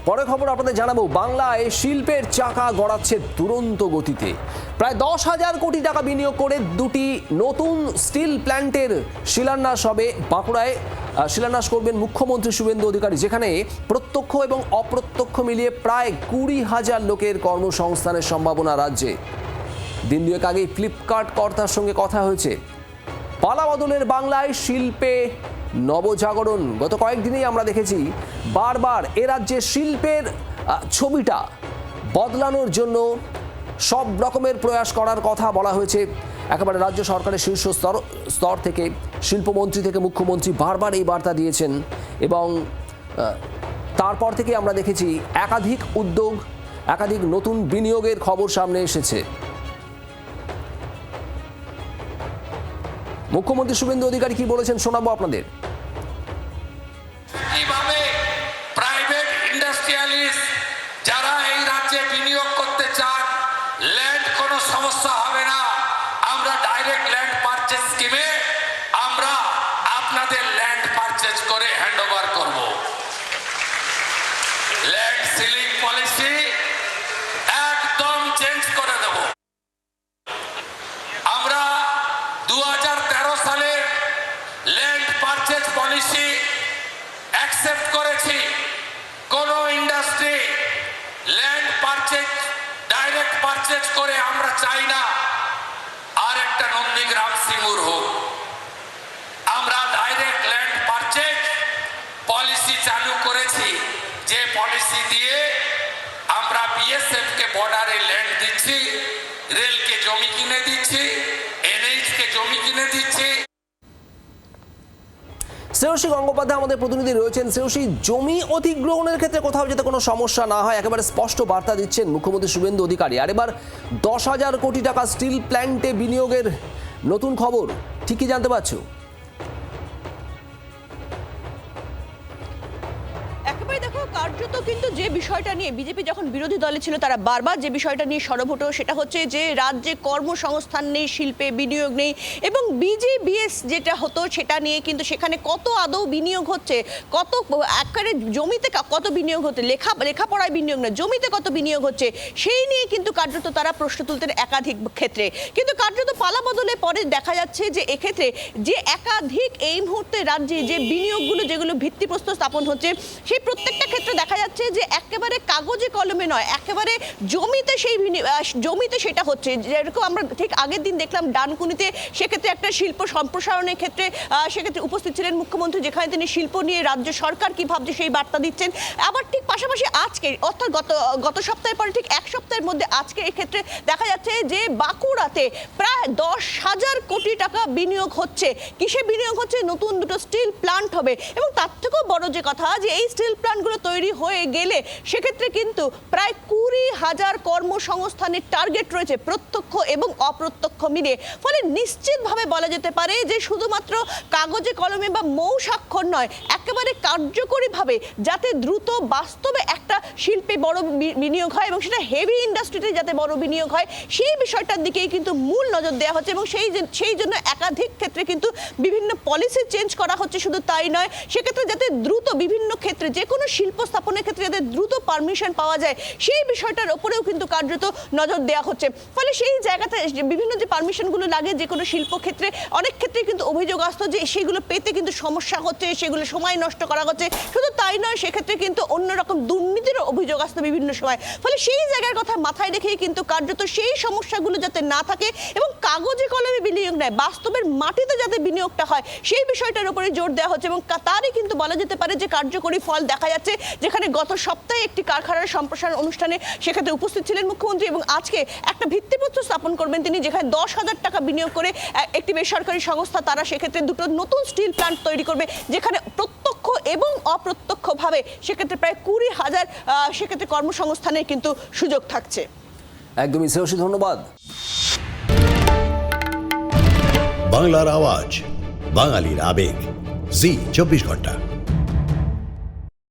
পরের খবর আপনাদের জানাবো, বাংলায় শিল্পের চাকা গড়াচ্ছে দুরন্ত গতিতে। প্রায় 10,000 কোটি টাকা বিনিয়োগ করে দুটি নতুন স্টিল প্ল্যান্টের শিলান্যাস হবে বাঁকুড়ায়। শিলান্যাস করবেন মুখ্যমন্ত্রী শুভেন্দু অধিকারী, যেখানে প্রত্যক্ষ এবং অপ্রত্যক্ষ মিলিয়ে প্রায় 20,000 লোকের কর্মসংস্থানের সম্ভাবনা রাজ্যে। দিন দুয়েক আগেই ফ্লিপকার্ট কর্তার সঙ্গে কথা হয়েছে। পালাবদলের বাংলায় শিল্পে নবজাগরণ। গত কয়েকদিনেই আমরা দেখেছি বারবার এ রাজ্যে শিল্পের ছবিটা বদলানোর জন্য সব রকমের প্রয়াস করার কথা বলা হয়েছে। একেবারে রাজ্য সরকারের শীর্ষ স্তর থেকে, শিল্পমন্ত্রী থেকে মুখ্যমন্ত্রী বারবার এই বার্তা দিয়েছেন এবং তারপর থেকে আমরা দেখেছি একাধিক উদ্যোগ, একাধিক নতুন বিনিয়োগের খবর সামনে এসেছে। মুখ্যমন্ত্রী শুভেন্দু অধিকারী কি বলেছেন শোনাবো আপনাদের। কিভাবে প্রাইভেট ইন্ডাস্ট্রিয়ালিস্ট যারা এই রাজ্যে বিনিয়োগ করতে চান, ল্যান্ড কোনো সমস্যা হবে না। আমরা ডাইরেক্ট ল্যান্ড পারচেজ স্কিমে আমরা আপনাদের ল্যান্ড পারচেজ করে হ্যান্ডওভার করব। ল্যান্ড সিলিং পলিসি একদম চেঞ্জ করে দেব। আমরা 2013 সালে ল্যান্ড পারচেজ পলিসি অ্যাকসেপ্ট করেছি। কোন industry land purchase direct purchase করে আমরা চাই না আর একটা নন্দীগ্রাম সিঙ্গুর হোক। আমরা ডাইরেক্ট ল্যান্ড পারচেজ পলিসি চালু করেছি, যে পলিসি দিয়ে আমরা বিএসএফ কে বর্ডারে ল্যান্ড দিচ্ছি, রেলকে জমি কিনে দিচ্ছি, এনএইচ কে জমি কিনে দিচ্ছি। শ্রেয়সী গঙ্গোপাধ্যায় আমাদের প্রতিনিধি রয়েছেন। শ্রেয়সী, জমি অধিগ্রহণের ক্ষেত্রে কোথাও যাতে কোনো সমস্যা না হয় একেবারে স্পষ্ট বার্তা দিচ্ছেন মুখ্যমন্ত্রী শুভেন্দু অধিকারী। আর এবার 10,000 কোটি টাকা স্টিল প্ল্যান্টে বিনিয়োগের নতুন খবর, ঠিক কি জানতে পারছো? দেখো, কার্যত কিন্তু যে বিষয়টা নিয়ে বিজেপি যখন বিরোধী দলে ছিল তারা বারবার যে বিষয়টা নিয়ে সরব হতো সেটা হচ্ছে যে রাজ্যে কর্মসংস্থান নেই, শিল্পে বিনিয়োগ নেই এবং বিজিবিএস যেটা হতো সেটা নিয়ে কিন্তু সেখানে কত আদৌ বিনিয়োগ হচ্ছে, কত একেবারে জমিতে কত বিনিয়োগ হচ্ছে, লেখাপড়ায় বিনিয়োগ না, জমিতে কত বিনিয়োগ হচ্ছে সেই নিয়ে কিন্তু কার্যত তারা প্রশ্ন তুলতেন একাধিক ক্ষেত্রে। কিন্তু কার্যত পালাবদলে পরে দেখা যাচ্ছে যে এক্ষেত্রে যে একাধিক এই মুহূর্তে রাজ্যে যে বিনিয়োগগুলো যেগুলো ভিত্তিপ্রস্তর স্থাপন হচ্ছে সেই প্রত্যেকটা ক্ষেত্রে দেখা যাচ্ছে যে একেবারে কাগজে কলমে নয়, একেবারে জমিতে জমিতে সেটা হচ্ছে। যেরকম আমরা ঠিক আগের দিন দেখলাম ডানকুনিতে, সেক্ষেত্রে একটা শিল্প সম্প্রসারণের ক্ষেত্রে সেক্ষেত্রে উপস্থিত ছিলেন মুখ্যমন্ত্রী, যেখানে তিনি শিল্প নিয়ে রাজ্য সরকার কি ভাবছে সেই বার্তা দিচ্ছেন। আবার ঠিক পাশাপাশি আজকে অর্থাৎ গত সপ্তাহের পরে ঠিক এক সপ্তাহের মধ্যে আজকে এক্ষেত্রে দেখা যাচ্ছে যে বাঁকুড়াতে প্রায় 10,000 কোটি টাকা বিনিয়োগ হচ্ছে। কিসে বিনিয়োগ হচ্ছে? নতুন দুটো স্টিল প্ল্যান্ট হবে এবং তার থেকেও বড় যে কথা যে এই স্টিল প্ল্যান্টগুলো তৈরি হয়ে গেলে সেক্ষেত্রে কিন্তু প্রায় 20,000 কর্মসংস্থানের টার্গেট রয়েছে প্রত্যক্ষ এবং অপ্রত্যক্ষ মিলিয়ে। ফলে নিশ্চিতভাবে বলা যেতে পারে যে শুধুমাত্র কাগজে কলমে বা মৌ স্বাক্ষর নয়, একেবারে কার্যকরীভাবে যাতে দ্রুত বাস্তবে একটা শিল্পে বড় বিনিয়োগ হয় এবং সেটা হেভি ইন্ডাস্ট্রিতে যাতে বড় বিনিয়োগ হয় সেই বিষয়টার দিকেই কিন্তু মূল নজর দেওয়া হচ্ছে এবং সেই জন্য একাধিক ক্ষেত্রে কিন্তু বিভিন্ন পলিসি চেঞ্জ করা হচ্ছে। শুধু তাই নয়, সেক্ষেত্রে যাতে দ্রুত বিভিন্ন ক্ষেত্রে যে কোনো শিল্প স্থাপনের ক্ষেত্রে যাতে দ্রুত পারমিশন পাওয়া যায় সেই বিষয়টার উপরেও কিন্তু কার্যত নজর দেওয়া হচ্ছে। ফলে সেই জায়গাতে বিভিন্ন যে পারমিশনগুলো লাগে যে কোনো শিল্প ক্ষেত্রে অনেক ক্ষেত্রে কিন্তু অভিযোগ আসতো যে সেগুলো পেতে কিন্তু সমস্যা হচ্ছে, সেগুলো সময় নষ্ট করা হচ্ছে। শুধু তাই নয়, সেক্ষেত্রে কিন্তু অন্যরকম দুর্নীতিরও অভিযোগ আসতো বিভিন্ন সময়। ফলে সেই জায়গার কথা মাথায় রেখেই কিন্তু কার্যত সেই সমস্যাগুলো যাতে না থাকে এবং কাগজে কলমে বিনিয়োগ নেয়, বাস্তবের মাটিতে যাতে বিনিয়োগটা হয় সেই বিষয়টার উপরে জোর দেওয়া হচ্ছে এবং তারই কিন্তু বলা যেতে পারে যে কার্যকরী ফল দেখা যাচ্ছে। যেখানে গত সপ্তাহে একটি কারখানার সম্প্রসারণ অনুষ্ঠানে সেক্ষেত্রে উপস্থিত ছিলেন মুখ্যমন্ত্রী এবং আজকে একটা ভিত্তিপ্রস্তর স্থাপন করবেন তিনি, যেখানে 10,000 টাকা বিনিয়োগ করে একটি বেসরকারি সংস্থা তারা সেক্ষেত্রে দুটো নতুন স্টিল প্ল্যান্ট তৈরি করবে, যেখানে প্রত্যক্ষ এবং অপ্রত্যক্ষভাবে সেক্ষেত্রে প্রায় 20,000 সেক্ষেত্রে কর্মসংস্থানের কিন্তু সুযোগ থাকছে। একদমই শ্রেয়সী, ধন্যবাদ। বাংলার আওয়াজ, বাঙালির আবেগ, জি 24 ঘন্টা।